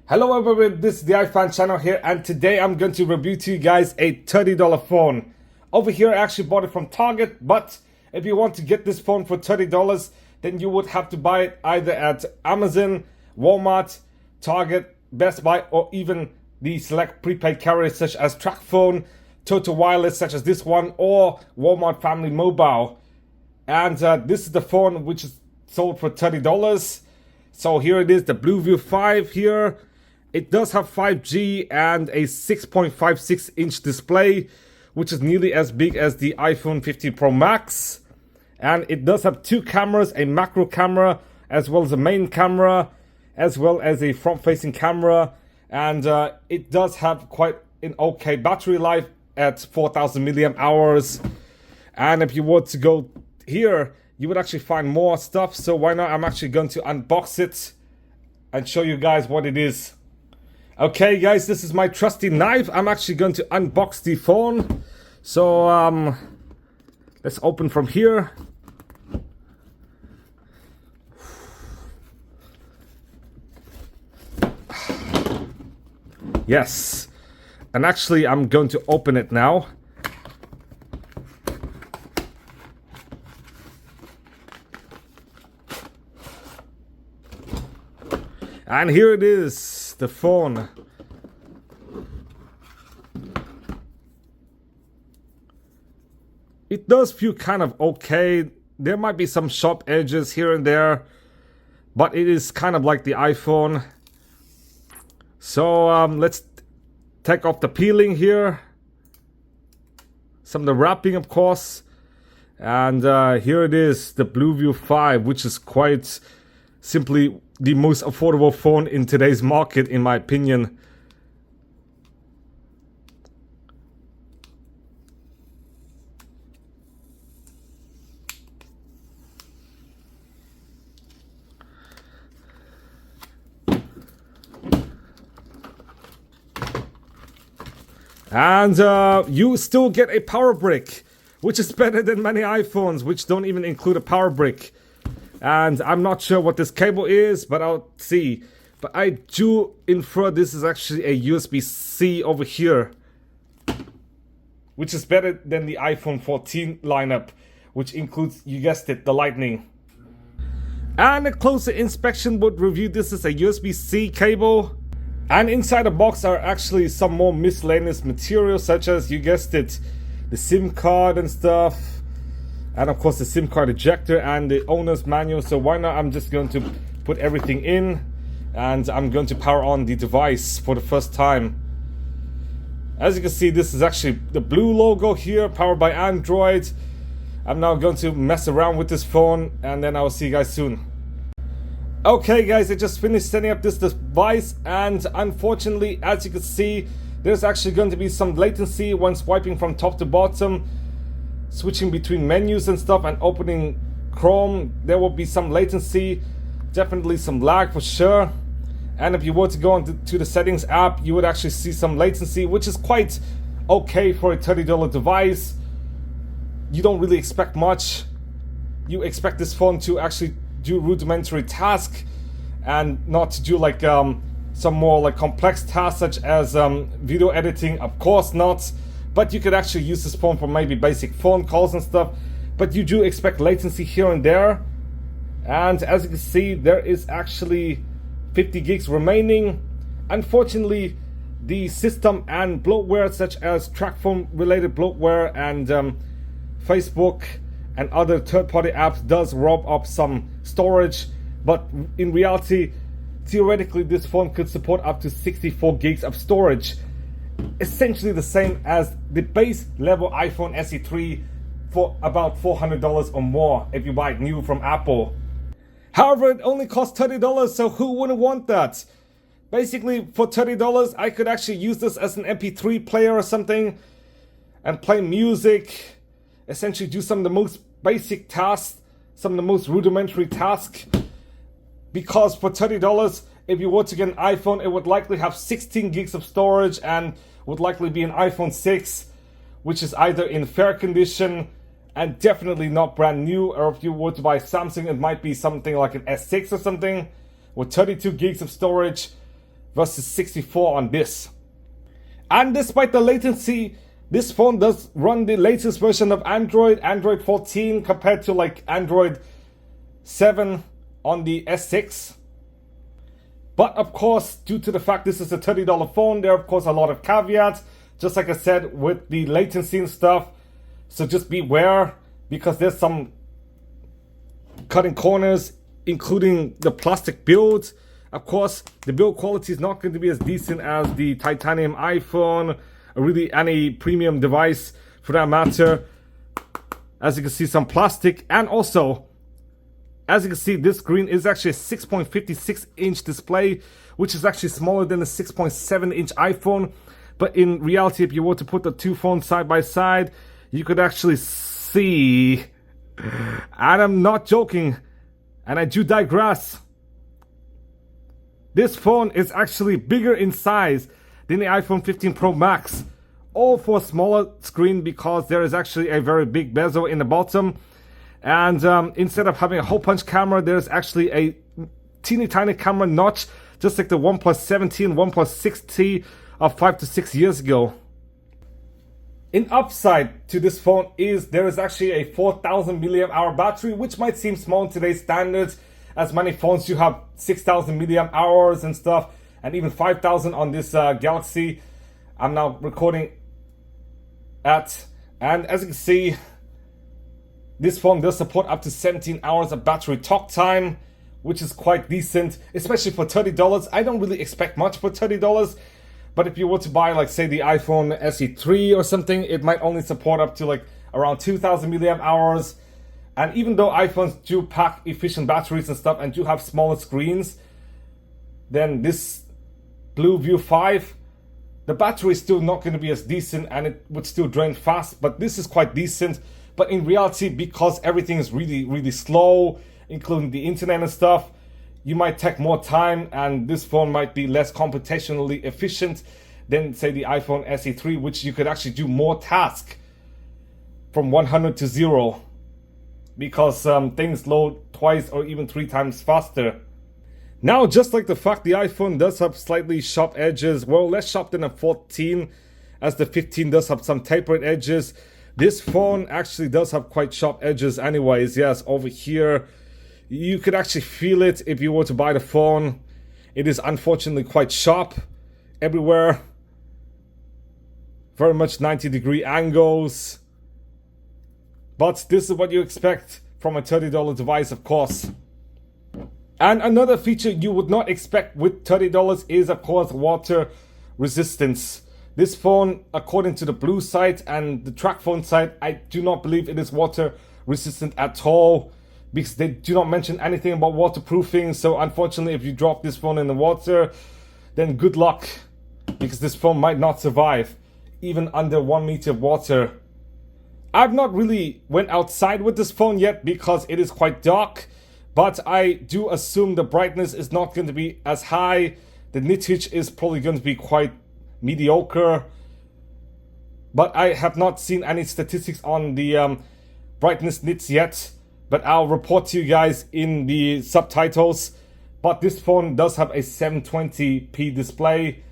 Hello everyone, this is the iFan channel here, and today I'm going to review to you guys a $30 phone. Over here I actually bought it from Target, but if you want to get this phone for $30, then you would have to buy it either at Amazon, Walmart, Target, Best Buy, or even the select prepaid carriers such as TracFone, Total Wireless such as this one, or Walmart Family Mobile. And this is the phone which is sold for $30. So here it is, the BLU V5 here. It does have 5G and a 6.56-inch display, which is nearly as big as the iPhone 15 Pro Max. And it does have two cameras, a macro camera, as well as a main camera, as well as a front-facing camera. And it does have quite an okay battery life at 4,000 milliamp hours. And if you were to go here, you would actually find more stuff. So why not? I'm actually going to unbox it and show you guys what it is. Okay guys, this is my trusty knife. I'm actually going to unbox the phone. So let's open from here. Yes, and actually I'm going to open it now. And here it is, the phone. It does feel kind of okay. There might be some sharp edges here and there, but it is kind of like the iPhone. So let's take off the peeling here. Some of the wrapping, of course. And here it is, the BLU V5, which is quite simply the most affordable phone in today's market, in my opinion. And you still get a power brick, which is better than many iPhones, which don't even include a power brick. And I'm not sure what this cable is, but I'll see. But I do infer this is actually a USB-C over here, which is better than the iPhone 14 lineup, which includes, you guessed it, the Lightning. And a closer inspection would reveal this is a USB-C cable. And inside the box are actually some more miscellaneous material, such as, you guessed it, the SIM card and stuff. And of course the SIM card ejector and the owner's manual. So why not? I'm just going to put everything in, and I'm going to power on the device for the first time. As you can see, this is actually the BLU logo here, powered by Android. I'm now going to mess around with this phone, and then I will see you guys soon. Okay guys, I just finished setting up this device, and unfortunately, as you can see, there's actually going to be some latency when swiping from top to bottom, switching between menus and stuff, and opening Chrome. There will be some latency, definitely some lag for sure. And if you were to go into the settings app, you would actually see some latency, which is quite okay for a $30 device. You don't really expect much. You expect this phone to actually do rudimentary tasks and not to do like some more like complex tasks such as video editing. Of course not. But you could actually use this phone for maybe basic phone calls and stuff. But you do expect latency here and there. And as you can see, there is actually 50 gigs remaining. Unfortunately, the system and bloatware such as TracFone related bloatware and Facebook and other third-party apps does rob up some storage. But in reality, theoretically, this phone could support up to 64 gigs of storage. Essentially the same as the base level iPhone SE3 for about $400 or more if you buy it new from Apple. However, it only costs $30, so who wouldn't want that? Basically, for $30, I could actually use this as an MP3 player or something and play music, essentially do some of the most basic tasks, some of the most rudimentary tasks. Because for $30, if you were to get an iPhone, it would likely have 16 gigs of storage and would likely be an iPhone 6, which is either in fair condition and definitely not brand new. Or if you were to buy Samsung, it might be something like an S6 or something with 32 gigs of storage versus 64 on this. And despite the latency, this phone does run the latest version of Android 14 compared to like Android 7 on the S6. But of course, due to the fact this is a $30 phone, there are of course a lot of caveats, just like I said with the latency and stuff. So just beware, because there's some cutting corners, including the plastic build. Of course, the build quality is not going to be as decent as the titanium iPhone, or really any premium device for that matter. As you can see, some plastic, and also, as you can see, this screen is actually a 6.56 inch display, which is actually smaller than the 6.7 inch iPhone. But in reality, if you were to put the two phones side by side, you could actually see, and I'm not joking, and I do digress, this phone is actually bigger in size than the iPhone 15 Pro Max. All for a smaller screen, because there is actually a very big bezel in the bottom. And instead of having a hole punch camera, there's actually a teeny tiny camera notch, just like the OnePlus 7T and OnePlus 6T of 5 to 6 years ago. An upside to this phone is there is actually a 4000 mAh battery, which might seem small in today's standards, as many phones do have 6000 mAh and stuff, and even 5000 on this Galaxy I'm now recording at. And as you can see, this phone does support up to 17 hours of battery talk time, which is quite decent, especially for $30. I don't really expect much for $30. But if you were to buy, like, say, the iPhone SE3 or something, it might only support up to, like, around 2000 mAh. And even though iPhones do pack efficient batteries and stuff and do have smaller screens than this BLU V5, the battery is still not going to be as decent, and it would still drain fast. But this is quite decent. But in reality, because everything is really, really slow, including the internet and stuff, you might take more time, and this phone might be less computationally efficient than, say, the iPhone SE3, which you could actually do more tasks from 100 to 0, because things load twice or even 3 times faster. Now, just like the fact the iPhone does have slightly sharp edges, well, less sharp than a 14, as the 15 does have some tapered edges, this phone actually does have quite sharp edges anyways. Yes, over here, you could actually feel it if you were to buy the phone. It is unfortunately quite sharp everywhere. Very much 90-degree angles. But this is what you expect from a $30 device, of course. And another feature you would not expect with $30 is, of course, water resistance. This phone, according to the Blue site and the TrackPhone site, I do not believe it is water resistant at all, because they do not mention anything about waterproofing. So unfortunately, if you drop this phone in the water, then good luck, because this phone might not survive even under 1 meter of water. I've not really went outside with this phone yet because it is quite dark, but I do assume the brightness is not going to be as high. The nittage is probably going to be quite mediocre, but I have not seen any statistics on the brightness nits yet. But I'll report to you guys in the subtitles. But this phone does have a 720p display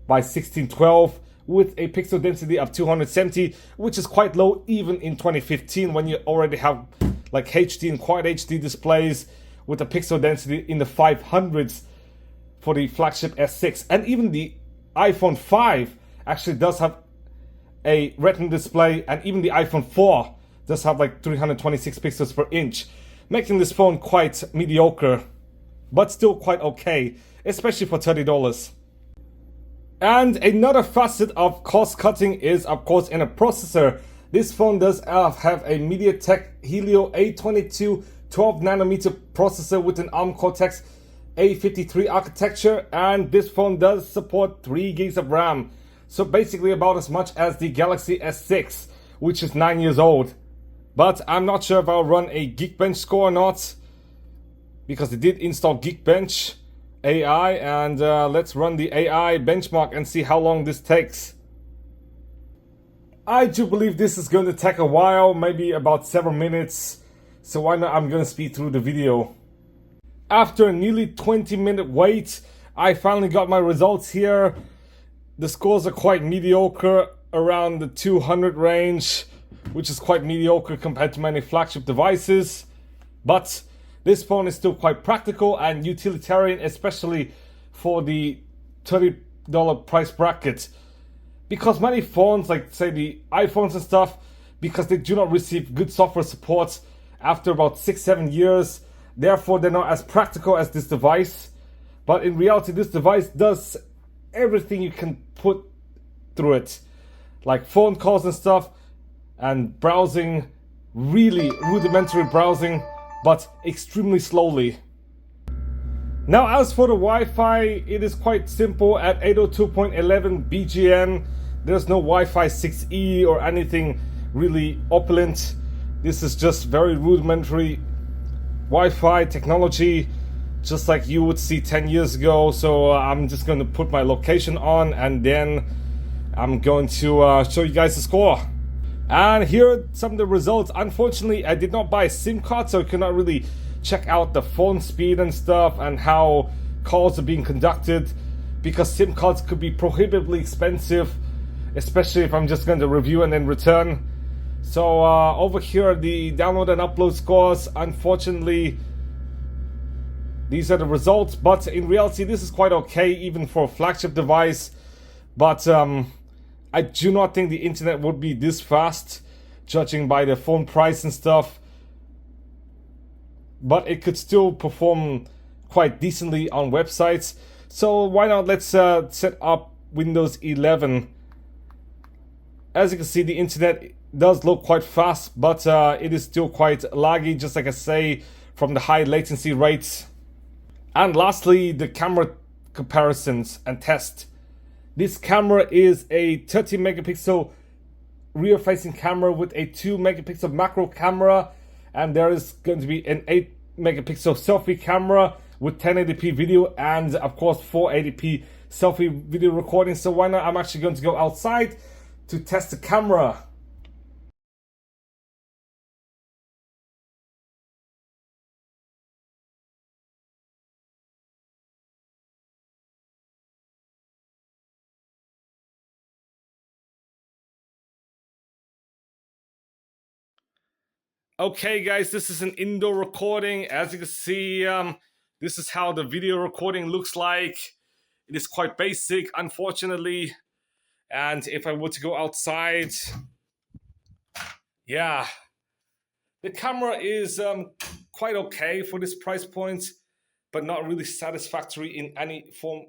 by 1612 with a pixel density of 270, which is quite low even in 2015, when you already have like HD and Quad HD displays with a pixel density in the 500s for the flagship S6. And even the iPhone 5 actually does have a Retina display, and even the iPhone 4 does have like 326 pixels per inch, making this phone quite mediocre, but still quite okay, especially for $30. And another facet of cost cutting is, of course, in a processor. This phone does have a MediaTek Helio A22 12nm processor with an ARM Cortex A53 architecture, and this phone does support 3 gigs of RAM, so basically about as much as the Galaxy S6, which is 9 years old. But I'm not sure if I'll run a Geekbench score or not, because they did install Geekbench AI, and let's run the AI benchmark and see how long this takes. I do believe this is going to take a while, maybe about several minutes, so why not, I'm going to speed through the video. After a nearly 20-minute wait, I finally got my results here. The scores are quite mediocre, around the 200 range, which is quite mediocre compared to many flagship devices. But this phone is still quite practical and utilitarian, especially for the $30 price bracket. Because many phones, like say the iPhones and stuff, because they do not receive good software support after about 6-7 years, therefore they're not as practical as this device. But in reality, this device does everything you can put through it, like phone calls and stuff, and browsing, really rudimentary browsing, but extremely slowly. Now, as for the Wi-Fi, it is quite simple at 802.11 BGN. There's no Wi-Fi 6E or anything really opulent. This is just very rudimentary Wi-Fi technology, just like you would see 10 years ago. So I'm just going to put my location on, and then I'm going to show you guys the score. And here are some of the results. Unfortunately, I did not buy a SIM card, so I cannot really check out the phone speed and stuff and how calls are being conducted, because SIM cards could be prohibitively expensive, especially if I'm just going to review and then return. So over here are the download and upload scores. Unfortunately, these are the results, but in reality this is quite okay even for a flagship device. But I do not think the internet would be this fast, judging by the phone price and stuff. But it could still perform quite decently on websites. So why not, let's set up Windows 11. As you can see, the internet does look quite fast, but it is still quite laggy, just like I say, from the high latency rates. And lastly, the camera comparisons and test. This camera is a 30 megapixel rear facing camera with a 2 megapixel macro camera, and there is going to be an 8 megapixel selfie camera with 1080p video and of course 480p selfie video recording. So why not, I'm actually going to go outside to test the camera. Okay guys, this is an indoor recording. As you can see, this is how the video recording looks like. It is quite basic, unfortunately. And if I were to go outside, yeah, the camera is quite okay for this price point, but not really satisfactory in any form.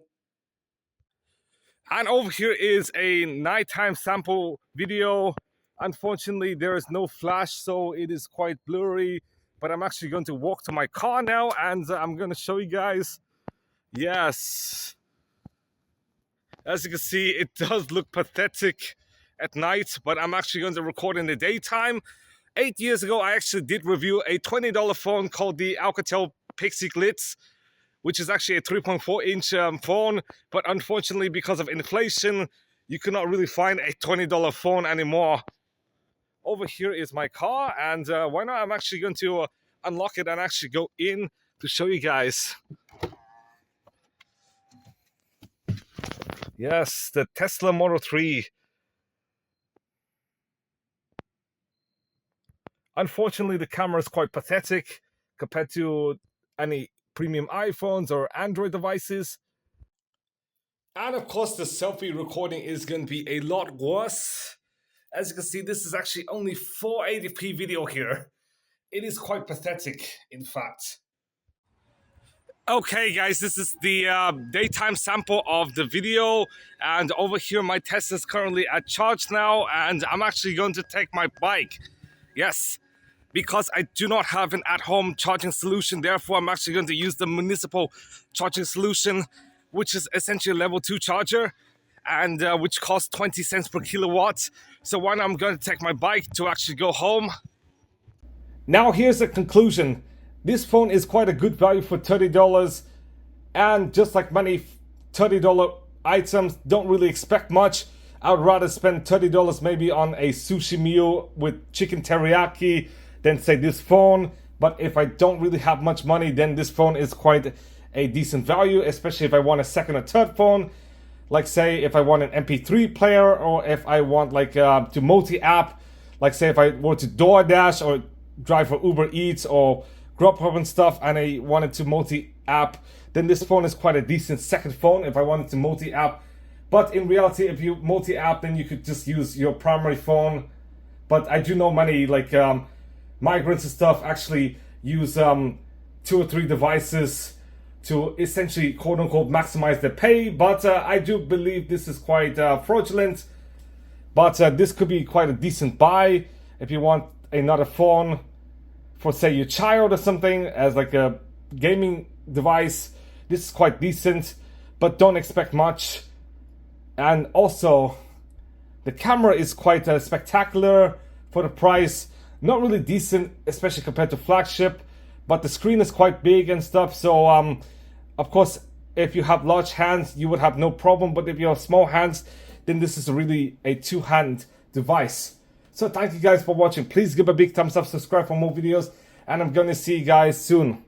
And over here is a nighttime sample video. Unfortunately, there is no flash, so it is quite blurry. But I'm actually going to walk to my car now, and I'm going to show you guys. Yes. As you can see, it does look pathetic at night, but I'm actually going to record in the daytime. 8 years ago, I actually did review a $20 phone called the Alcatel Pixie Glitz, which is actually a 3.4-inch phone. But unfortunately, because of inflation, you cannot really find a $20 phone anymore. Over here is my car, and why not, I'm actually going to unlock it and actually go in to show you guys. Yes, the Tesla Model 3. Unfortunately, the camera is quite pathetic compared to any premium iPhones or Android devices. And of course, the selfie recording is going to be a lot worse. As you can see, this is actually only 480p video here. It is quite pathetic, in fact. Okay guys, this is the daytime sample of the video, and over here my Tesla is currently at charge now, and I'm actually going to take my bike. Yes, because I do not have an at-home charging solution, therefore I'm actually going to use the municipal charging solution, which is essentially a level 2 charger, and which costs 20 cents per kilowatt. So why not, I'm going to take my bike to actually go home. Now here's the conclusion. This phone is quite a good value for $30, and just like many $30 items, don't really expect much. I would rather spend $30 maybe on a sushi meal with chicken teriyaki than say this phone. But if I don't really have much money, then this phone is quite a decent value, especially if I want a second or third phone. Like say if I want an MP3 player, or if I want like to multi-app, like say if I were to DoorDash or drive for Uber Eats or Grubhub and stuff, and I wanted to multi-app, then this phone is quite a decent second phone if I wanted to multi-app. But in reality, if you multi-app, then you could just use your primary phone. But I do know many like migrants and stuff actually use 2 or 3 devices to essentially quote-unquote maximize their pay. But I do believe this is quite fraudulent. But this could be quite a decent buy if you want another phone for say your child or something as like a gaming device. This is quite decent, but don't expect much. And also the camera is quite spectacular for the price. Not really decent, especially compared to flagship, but the screen is quite big and stuff. So of course, if you have large hands, you would have no problem. But if you have small hands, then this is really a two-hand device. So thank you guys for watching. Please give a big thumbs up, subscribe for more videos, and I'm gonna see you guys soon.